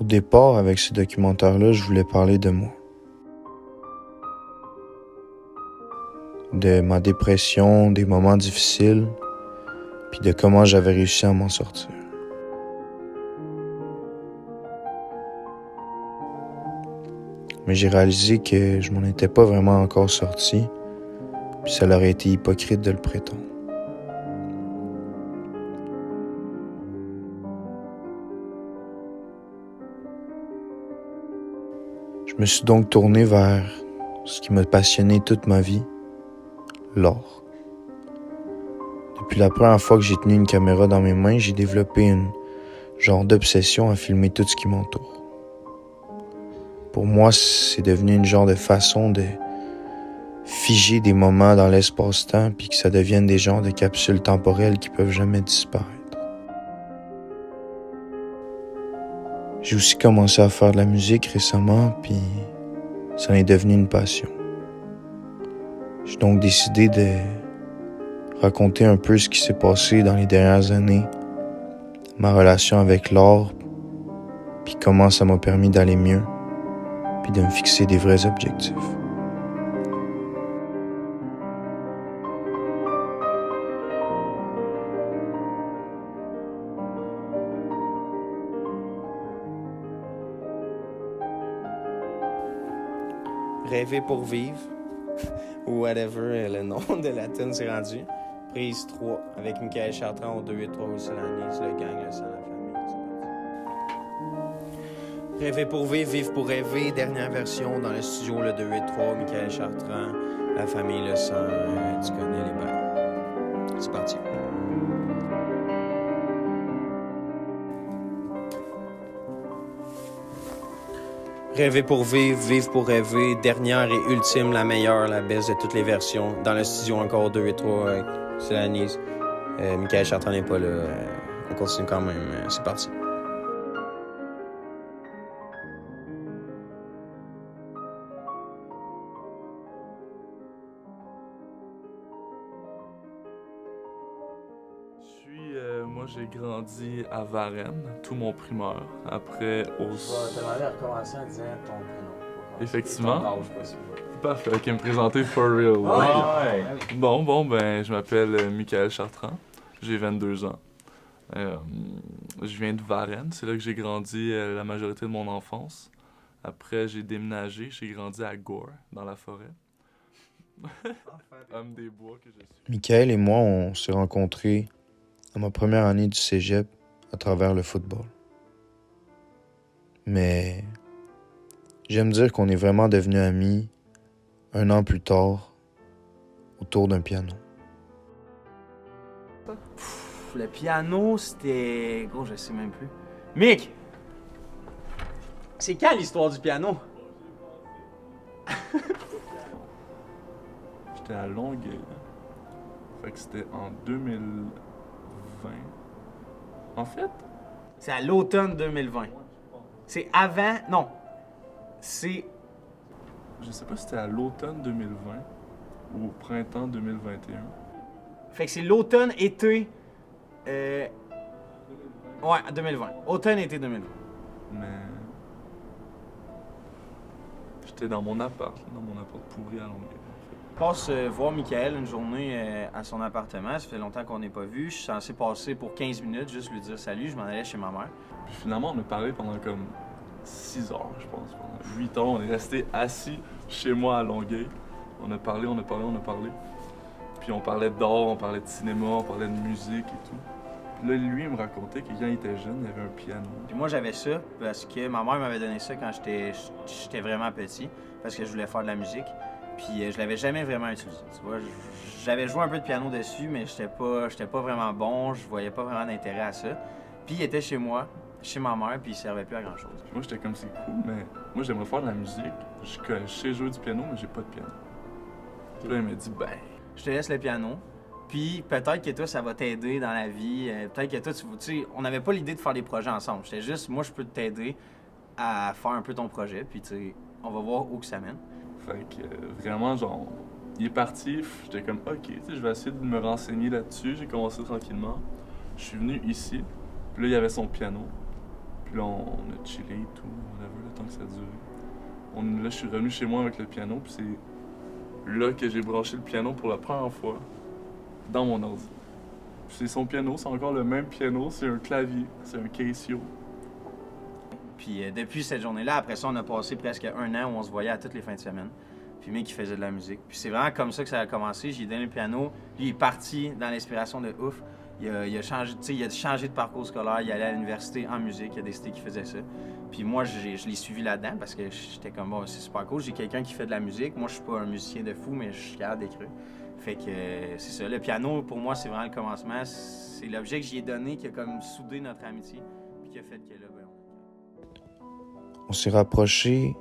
Au départ, avec ce documentaire-là, je voulais parler de moi. De ma dépression, des moments difficiles, puis de comment j'avais réussi à m'en sortir. Mais j'ai réalisé que je m'en étais pas vraiment encore sorti, puis ça aurait été hypocrite de le prétendre. Je me suis donc tourné vers ce qui m'a passionné toute ma vie, l'art. Depuis la première fois que j'ai tenu une caméra dans mes mains, j'ai développé une genre d'obsession à filmer tout ce qui m'entoure. Pour moi, c'est devenu une genre de façon de figer des moments dans l'espace-temps puis que ça devienne des genres de capsules temporelles qui peuvent jamais disparaître. J'ai aussi commencé à faire de la musique récemment puis ça en est devenu une passion. J'ai donc décidé de raconter un peu ce qui s'est passé dans les dernières années, ma relation avec l'art, puis comment ça m'a permis d'aller mieux, puis de me fixer des vrais objectifs. Rêver pour vivre, ou whatever le nom de la tune s'est rendu. Prise 3, avec Michael Chartrand au 2-8-3 au Solanise, le gang, le sang, la famille. Rêver pour vivre, vivre pour rêver, dernière version dans le studio, le 2-8-3, Michael Chartrand, la famille, le sang, tu connais les bails. C'est parti. Rêver pour vivre, vivre pour rêver, dernière et ultime, la meilleure, la best de toutes les versions. Dans le studio encore 2 et 3, c'est la Nice. Michael Chartrand n'est pas là, on continue quand même, c'est parti. Moi, j'ai grandi à Varennes, tout mon primaire. Après, au... Tu vas demander à recommencer en disant ton prénom. Effectivement. Ton âge, pas si vous voulez. Parfait, ok, me présenter for real. Ouais. Bon, je m'appelle Michael Chartrand, j'ai 22 ans. Je viens de Varennes, c'est là que j'ai grandi la majorité de mon enfance. Après, j'ai déménagé, j'ai grandi à Gore, dans la forêt. Homme des bois que je suis. Michael et moi, on s'est rencontrés à ma première année du cégep à travers le football. Mais j'aime dire qu'on est vraiment devenus amis 1 an plus tard autour d'un piano. Le piano, c'était... Gros, je sais même plus. Mick! C'est quand l'histoire du piano? J'étais à Longueuil. Fait que c'était en 2020. En fait, C'est à l'automne 2020. C'est avant... Non. C'est... je sais pas si c'était à l'automne 2020 ou au printemps 2021. Fait que c'est l'automne-été... Ouais, 2020. Automne-été 2020. Mais j'étais dans mon appart pourri à Longueuil. Je passe voir Michael une journée à son appartement. Ça fait longtemps qu'on n'est pas vu. Je suis censé passer pour 15 minutes, juste lui dire salut. Je m'en allais chez ma mère. Puis finalement, on a parlé pendant comme 6 heures, je pense. Pendant 8 heures, on est resté assis chez moi à Longueuil. On a parlé. Puis on parlait d'art, on parlait de cinéma, on parlait de musique et tout. Puis là, lui, il me racontait que quand il était jeune, il avait un piano. Puis moi, j'avais ça parce que ma mère m'avait donné ça quand j'étais vraiment petit, parce que je voulais faire de la musique. Puis je l'avais jamais vraiment utilisé. Tu vois, j'avais joué un peu de piano dessus, mais j'étais pas vraiment bon, je voyais pas vraiment d'intérêt à ça. Puis il était chez moi, chez ma mère, puis il servait plus à grand chose. Puis moi, j'étais comme c'est cool, mais moi, j'aimerais faire de la musique. Je sais jouer du piano, mais j'ai pas de piano. Puis là, il m'a dit, ben, Je te laisse le piano. Puis peut-être que toi, ça va t'aider dans la vie. Peut-être que toi, tu sais, on n'avait pas l'idée de faire des projets ensemble. J'étais juste, moi, je peux t'aider à faire un peu ton projet. Puis tu sais, on va voir où que ça mène. fait que vraiment, genre, il est parti. J'étais comme, ok, tu sais, je vais essayer de me renseigner là-dessus. J'ai commencé tranquillement. Je suis venu ici. Puis là, il y avait son piano. Puis Puis là, on a chillé et tout, whatever, le temps que ça a duré. Là, je suis revenu chez moi avec le piano, puis c'est là que j'ai branché le piano pour la première fois dans mon ordi. Puis c'est son piano, c'est encore le même piano, c'est un clavier, c'est un Casio. Puis depuis cette journée-là, après ça, on a passé presque 1 an où on se voyait à toutes les fins de semaine. Puis mec qui faisait de la musique. Puis c'est vraiment comme ça que ça a commencé. J'ai donné le piano. Lui, il est parti dans l'inspiration de ouf. Il a changé de parcours scolaire. Il allait à l'université en musique. Il a décidé qu'il faisait ça. Puis moi, je l'ai suivi là-dedans parce que j'étais comme, bon, c'est super cool. J'ai quelqu'un qui fait de la musique. Moi, je suis pas un musicien de fou, mais je suis capable d'écrire. Fait que c'est ça. Le piano, pour moi, c'est vraiment le commencement. C'est l'objet que j'y ai donné qui a comme soudé notre amitié. Puis qui a fait que là, ben, On s'est rapprochés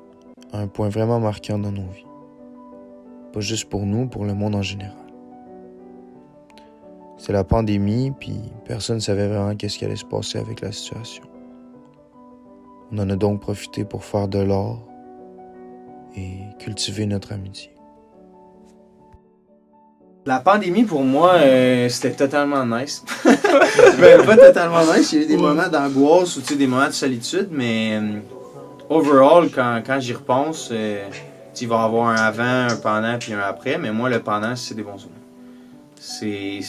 à un point vraiment marquant dans nos vies. Pas juste pour nous, pour le monde en général. C'est la pandémie, puis personne ne savait vraiment qu'est-ce qui allait se passer avec la situation. On en a donc profité pour faire de l'art et cultiver notre amitié. La pandémie, pour moi, c'était totalement nice. Ben, pas totalement nice. Il y a eu des moments d'angoisse ou des moments de solitude, mais overall, quand j'y repense, il va y avoir un avant, un pendant puis un après, mais moi, le pendant, c'est des bons souvenirs. J'ai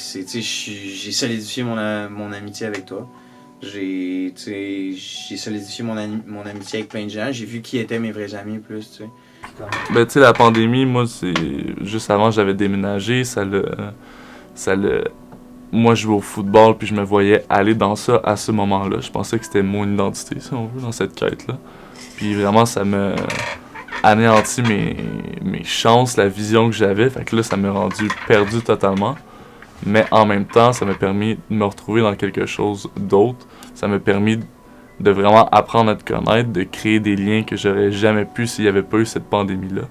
solidifié mon amitié avec toi. J'ai solidifié mon amitié avec plein de gens. J'ai vu qui étaient mes vrais amis plus, tu sais. Ben, tu sais, la pandémie, moi, c'est juste avant, j'avais déménagé, moi, je jouais au football, puis je me voyais aller dans ça à ce moment-là. Je pensais que c'était mon identité, si on veut, dans cette quête-là. Puis vraiment, ça m'a anéanti mes chances, la vision que j'avais. Fait que là, ça m'a rendu perdu totalement. Mais en même temps, ça m'a permis de me retrouver dans quelque chose d'autre. Ça m'a permis de vraiment apprendre à te connaître, de créer des liens que j'aurais jamais pu s'il n'y avait pas eu cette pandémie-là.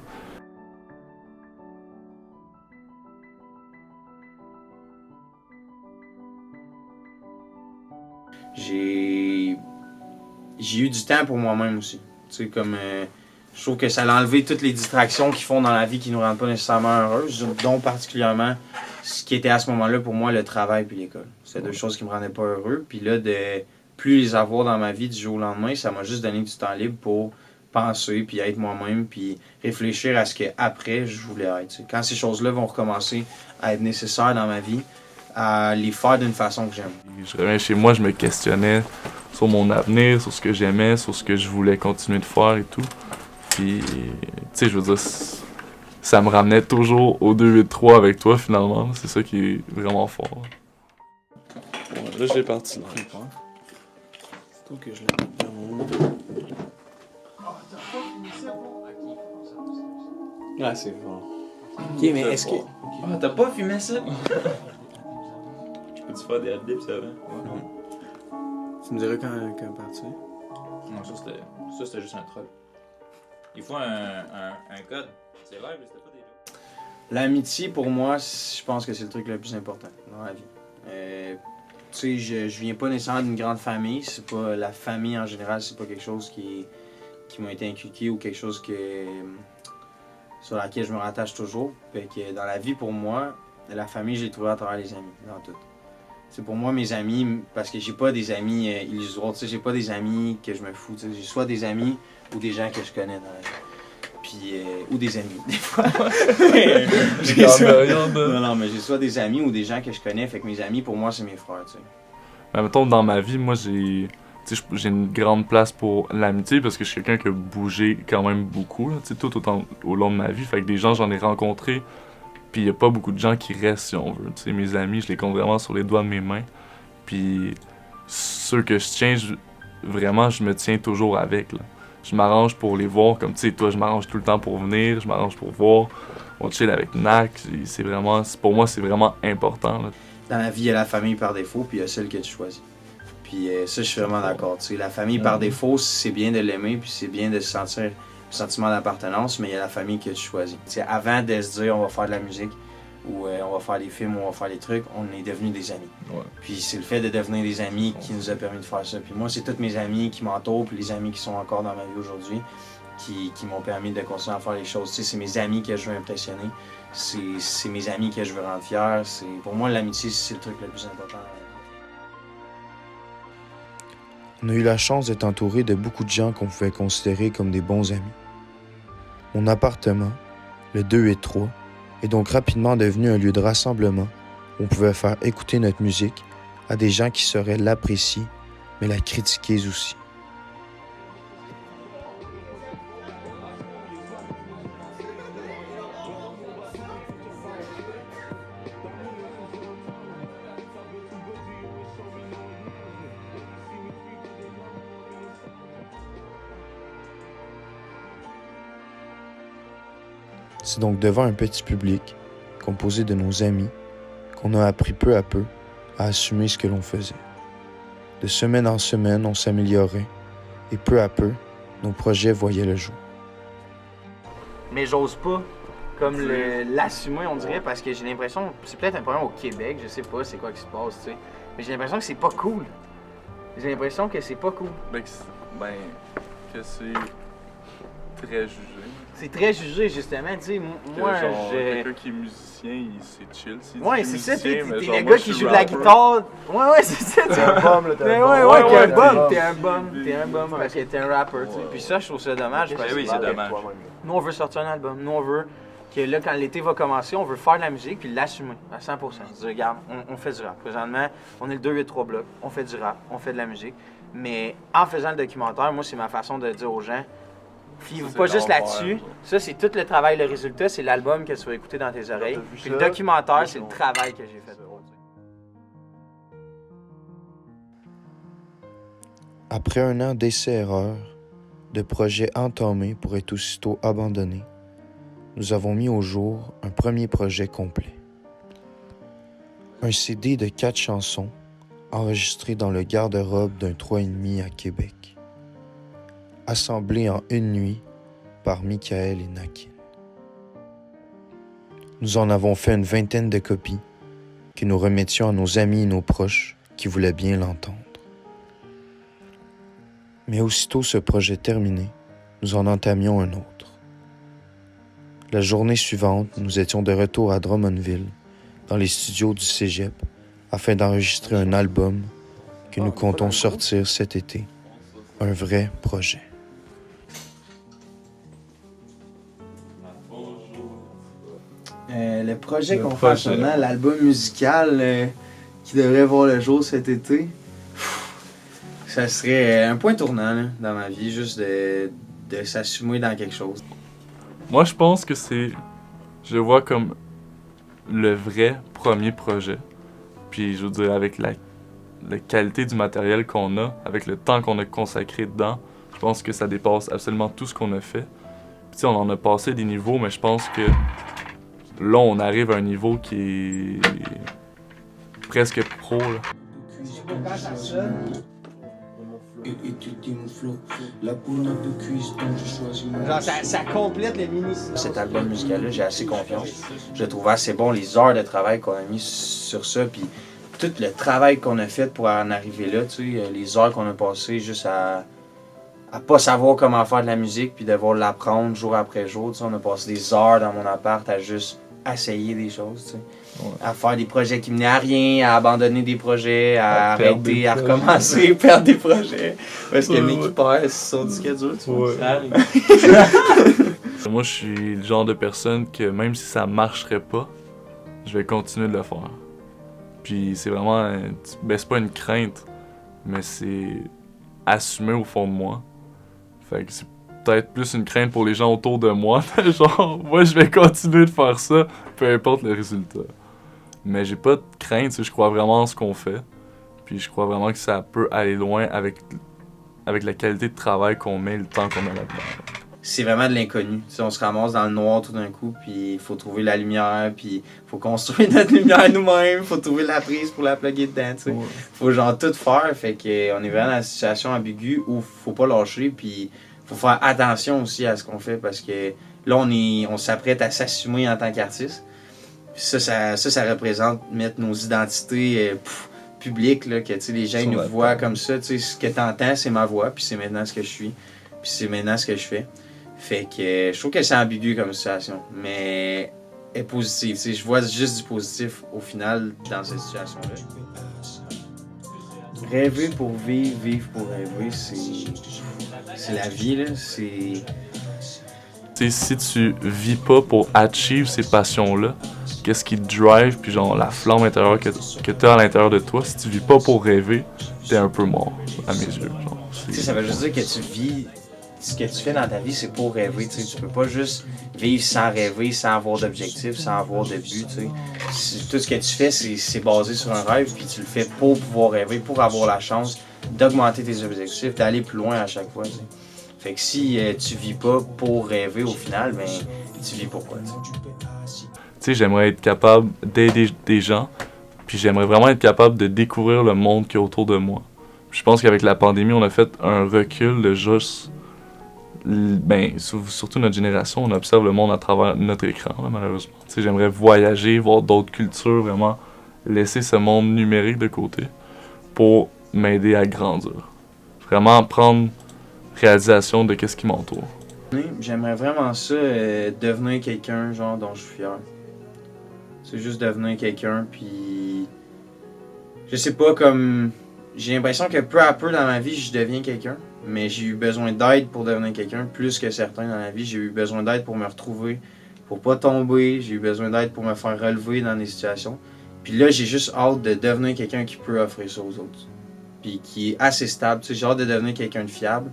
J'ai eu du temps pour moi-même aussi. Tu sais, comme je trouve que ça a enlevé toutes les distractions qui font dans la vie qui nous rendent pas nécessairement heureux, dont particulièrement ce qui était à ce moment-là pour moi le travail puis l'école. C'était deux choses qui me rendaient pas heureux. Puis là, de plus les avoir dans ma vie du jour au lendemain, ça m'a juste donné du temps libre pour penser, puis être moi-même, puis réfléchir à ce qu'après je voulais être. Tu sais. Quand ces choses-là vont recommencer à être nécessaires dans ma vie, à les faire d'une façon que j'aime. Je reviens chez moi, je me questionnais sur mon avenir, sur ce que j'aimais, sur ce que je voulais continuer de faire et tout. Puis, tu sais, je veux dire, ça me ramenait toujours au 2-8-3 avec toi finalement. C'est ça qui est vraiment fort. Ouais, là, j'ai parti là. Surtout que je l'ai Ah, c'est bon. Ok, mais est-ce que. Ah, t'as pas fumé ça? Peux-tu faire des adlibs avant? Tu me dirais quand partir? Non, ça c'était juste un troll. Il faut un code. C'est live, c'était pas des jokes. L'amitié, pour moi, je pense que c'est le truc le plus important dans la vie. Tu sais, je viens pas nécessairement d'une grande famille. C'est pas la famille en général, c'est pas quelque chose qui m'a été inculqué ou quelque chose sur laquelle je me rattache toujours. Fait que dans la vie, pour moi, la famille, je l'ai trouvée à travers les amis, dans tout. C'est pour moi mes amis, parce que j'ai pas des amis illusoires, tu sais, j'ai pas des amis que je me fous, tu sais, j'ai soit des amis ou des gens que je connais dans la vie. Puis, ou des amis, des fois. Non, mais j'ai soit des amis ou des gens que je connais, fait que mes amis, pour moi, c'est mes frères, tu sais. Mais mettons, dans ma vie, moi, j'ai une grande place pour l'amitié parce que je suis quelqu'un qui a bougé quand même beaucoup, là, tout au long de ma vie. Fait que des gens, j'en ai rencontrés. Puis il n'y a pas beaucoup de gens qui restent, si on veut. Tu sais, mes amis, je les compte vraiment sur les doigts de mes mains. Puis ceux que je tiens, vraiment, je me tiens toujours avec. Là. Je m'arrange pour les voir. Comme tu sais, toi, je m'arrange tout le temps pour venir. Je m'arrange pour voir. On chill avec Nac. Pour moi, c'est vraiment important. Là. Dans la vie, il y a la famille par défaut, puis il y a celle que tu choisis. Puis ça, je suis vraiment d'accord. Tu sais, la famille par défaut, c'est bien de l'aimer, puis c'est bien de se sentir sentiment d'appartenance, mais il y a la famille que tu choisis. T'sais, avant de se dire on va faire de la musique ou on va faire des films ou on va faire des trucs, on est devenus des amis. Ouais. Puis c'est le fait de devenir des amis qui nous a permis de faire ça. Puis moi, c'est tous mes amis qui m'entourent, puis les amis qui sont encore dans ma vie aujourd'hui, qui m'ont permis de continuer à faire les choses. T'sais, c'est mes amis que je veux impressionner, c'est mes amis que je veux rendre fiers. Pour moi, l'amitié, c'est le truc le plus important. On a eu la chance d'être entouré de beaucoup de gens qu'on pouvait considérer comme des bons amis. Mon appartement, le 283, est donc rapidement devenu un lieu de rassemblement où on pouvait faire écouter notre musique à des gens qui sauraient l'apprécier, mais la critiquer aussi. C'est donc devant un petit public, composé de nos amis, qu'on a appris peu à peu à assumer ce que l'on faisait. De semaine en semaine, on s'améliorait, et peu à peu, nos projets voyaient le jour. Mais j'ose pas comme l'assumer, on dirait, parce que j'ai l'impression, c'est peut-être un problème au Québec, je sais pas c'est quoi qui se passe, tu sais, mais j'ai l'impression que c'est pas cool. J'ai l'impression que c'est pas cool. Que c'est très jugé. C'est très jugé, justement, tu sais, moi, Genre, quelqu'un qui est musicien, c'est chill. Ouais, c'est ça, t'es mais le genre, gars moi, je qui suis joue de la rapper. guitare. Ouais, c'est ça, T'es un bum, là, t'es Mais un bum. ouais, t'es un bum, bum. t'es un bum, t'es un bum, parce que t'es un rapper, tu sais. Ouais. Puis ça, je trouve ça dommage, parce que oui, c'est dommage. nous, on veut sortir un album. Nous, on veut que là, quand l'été va commencer, on veut faire de la musique puis l'assumer à 100%. Dire, regarde, on fait du rap. Présentement, on est le 283 bloc, on fait du rap, on fait de la musique. Mais en faisant le documentaire, moi, c'est ma façon de dire aux gens, fiez-vous Ça, pas c'est juste l'envers, là-dessus. genre. Ça, c'est tout le travail, le résultat, c'est l'album que tu vas écouter dans tes oreilles. t'as vu Puis ça? le documentaire, Oui, c'est le on- travail que j'ai fait. Après un an d'essais-erreurs, de projets entamés pour être aussitôt abandonnés, nous avons mis au jour un premier projet complet. Un CD de 4 chansons enregistré dans le garde-robe d'un 3,5 à Québec. Assemblé en une nuit par Michael et Nakin. Nous en avons fait une vingtaine de copies que nous remettions à nos amis et nos proches qui voulaient bien l'entendre. Mais aussitôt ce projet terminé, nous en entamions un autre. La journée suivante, nous étions de retour à Drummondville, dans les studios du Cégep, afin d'enregistrer un album que nous comptons sortir cet été. Un vrai projet. Le projet Le qu'on fait projet. actuellement, l'album musical qui devrait voir le jour cet été, ça serait un point tournant là, dans ma vie, juste de s'assumer dans quelque chose. Moi, je pense que je le vois comme le vrai premier projet. Puis, je veux dire, avec la qualité du matériel qu'on a, avec le temps qu'on a consacré dedans, je pense que ça dépasse absolument tout ce qu'on a fait. Puis, tu sais, on en a passé des niveaux, mais je pense que là, on arrive à un niveau qui est presque pro, là. Genre, ça complète le mini. Cet album musical-là, j'ai assez confiance. Je le trouve assez bon, les heures de travail qu'on a mis sur ça, puis tout le travail qu'on a fait pour en arriver là, tu sais, les heures qu'on a passées juste à pas savoir comment faire de la musique, puis devoir l'apprendre jour après jour. Tu sais, on a passé des heures dans mon appart à juste essayer des choses, tu sais. Ouais. À faire des projets qui menaient à rien, à abandonner des projets, à À perdre arrêter, des à projets. recommencer, perdre des projets. Parce que Ouais, le mec ouais. qui perd son disque dur, tu vois. Ouais. Ça arrive. Moi, je suis le genre de personne que même si ça marcherait pas, je vais continuer de le faire. Puis c'est vraiment, c'est pas une crainte, mais c'est assumé au fond de moi. Fait que c'est peut-être plus une crainte pour les gens autour de moi. Genre, moi, je vais continuer de faire ça, peu importe le résultat. Mais j'ai pas de crainte, tu sais, je crois vraiment en ce qu'on fait. Puis je crois vraiment que ça peut aller loin avec la qualité de travail qu'on met, le temps qu'on a là-dedans. C'est vraiment de l'inconnu. Tu sais, on se ramasse dans le noir tout d'un coup, puis il faut trouver la lumière, puis il faut construire notre lumière nous-mêmes, il faut trouver la prise pour la plugger dedans, tu sais. Ouais. Faut genre tout faire, fait que on est vraiment dans une situation ambiguë où faut pas lâcher, puis faut faire attention aussi à ce qu'on fait, parce que là, on s'apprête à s'assumer en tant qu'artiste. Puis ça représente mettre nos identités publiques, là, que tu sais, les gens Sur nous la voient table. comme ça, tu sais, ce que t'entends, c'est ma voix, puis c'est maintenant ce que je suis, puis c'est maintenant ce que je fais. Fait que je trouve que c'est ambigu comme situation, mais est positive. Tu sais, je vois juste du positif au final dans cette situation-là. Rêver pour vivre, vivre pour rêver, c'est la vie, là. C'est... Tu sais, si tu vis pas pour achieve ces passions-là, qu'est-ce qui te drive, puis genre la flamme intérieure que t'as à l'intérieur de toi, si tu vis pas pour rêver, t'es un peu mort, à mes yeux. Tu sais, ça veut juste dire que tu vis... Ce que tu fais dans ta vie, c'est pour rêver, tu sais. Tu peux pas juste vivre sans rêver, sans avoir d'objectif, sans avoir de but, tu sais. Tout ce que tu fais, c'est basé sur un rêve, puis tu le fais pour pouvoir rêver, pour avoir la chance d'augmenter tes objectifs, d'aller plus loin à chaque fois, tu sais. Fait que si tu vis pas pour rêver au final, ben tu vis pourquoi, tu sais. Tu sais, j'aimerais être capable d'aider des gens, puis j'aimerais vraiment être capable de découvrir le monde qui est autour de moi. Je pense qu'avec la pandémie, on a fait un recul de juste... Ben, surtout notre génération, on observe le monde à travers notre écran, là, malheureusement. Tu sais, j'aimerais voyager, voir d'autres cultures, vraiment laisser ce monde numérique de côté pour m'aider à grandir. Vraiment prendre réalisation de qu'est-ce qui m'entoure. J'aimerais vraiment ça, devenir quelqu'un, genre, dont je suis fier. C'est juste devenir quelqu'un, puis... Je sais pas, comme... J'ai l'impression que peu à peu dans ma vie, je deviens quelqu'un. Mais j'ai eu besoin d'aide pour devenir quelqu'un, plus que certains dans la vie. J'ai eu besoin d'aide pour me retrouver, pour pas tomber. J'ai eu besoin d'aide pour me faire relever dans des situations. Puis là, j'ai juste hâte de devenir quelqu'un qui peut offrir ça aux autres. Puis qui est assez stable. Tu sais, j'ai hâte de devenir quelqu'un de fiable.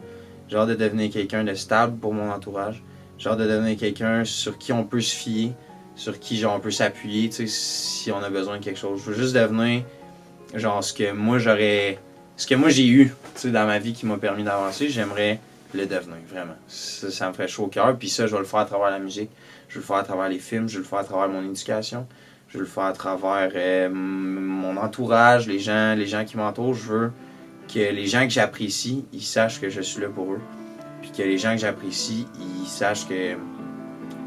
J'ai hâte de devenir quelqu'un de stable pour mon entourage. J'ai hâte de devenir quelqu'un sur qui on peut se fier, sur qui genre, on peut s'appuyer, tu sais, si on a besoin de quelque chose. Je veux juste devenir genre ce que moi j'ai eu, tu sais, dans ma vie qui m'a permis d'avancer, j'aimerais le devenir, vraiment. Ça me ferait chaud au cœur, puis ça, je vais le faire à travers la musique, je vais le faire à travers les films, je vais le faire à travers mon éducation, je vais le faire à travers mon entourage, les gens qui m'entourent. Je veux que les gens que j'apprécie, ils sachent que je suis là pour eux, puis que les gens que j'apprécie, ils sachent que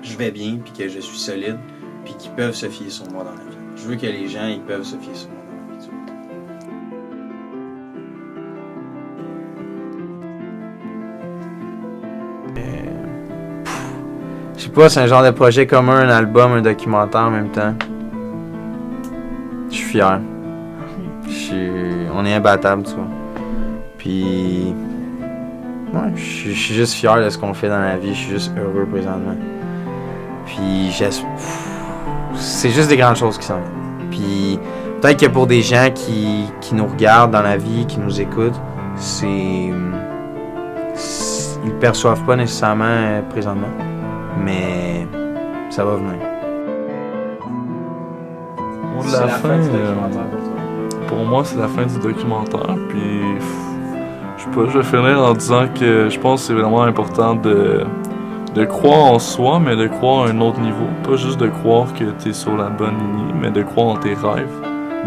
je vais bien, puis que je suis solide, puis qu'ils peuvent se fier sur moi dans la vie. Je veux que les gens, ils peuvent se fier sur moi. Je sais pas, c'est un genre de projet commun, un album, un documentaire en même temps. Je suis fier. On est imbattable, tu vois. Puis... Ouais, je suis juste fier de ce qu'on fait dans la vie. Je suis juste heureux présentement. Puis c'est juste des grandes choses qui sont. Puis peut-être que pour des gens qui nous regardent dans la vie, qui nous écoutent, ils le perçoivent pas nécessairement présentement. Mais ça va venir. C'est la fin du documentaire pour moi, c'est la fin du documentaire. Puis, je sais pas, je vais finir en disant que je pense que c'est vraiment important de croire en soi, mais de croire à un autre niveau. Pas juste de croire que t'es sur la bonne lignée, mais de croire en tes rêves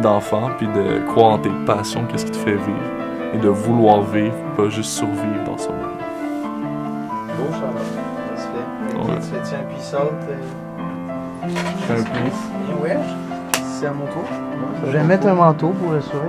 d'enfant, puis de croire en tes passions, qu'est-ce qui te fait vivre. Et de vouloir vivre, pas juste survivre dans ce monde. Beau, Charles. Ça se fait. Ouais. Tu fais-tu un puissant? Je fais un pouce. Ouais. C'est à mon tour. Je vais mettre un manteau pour le sourire.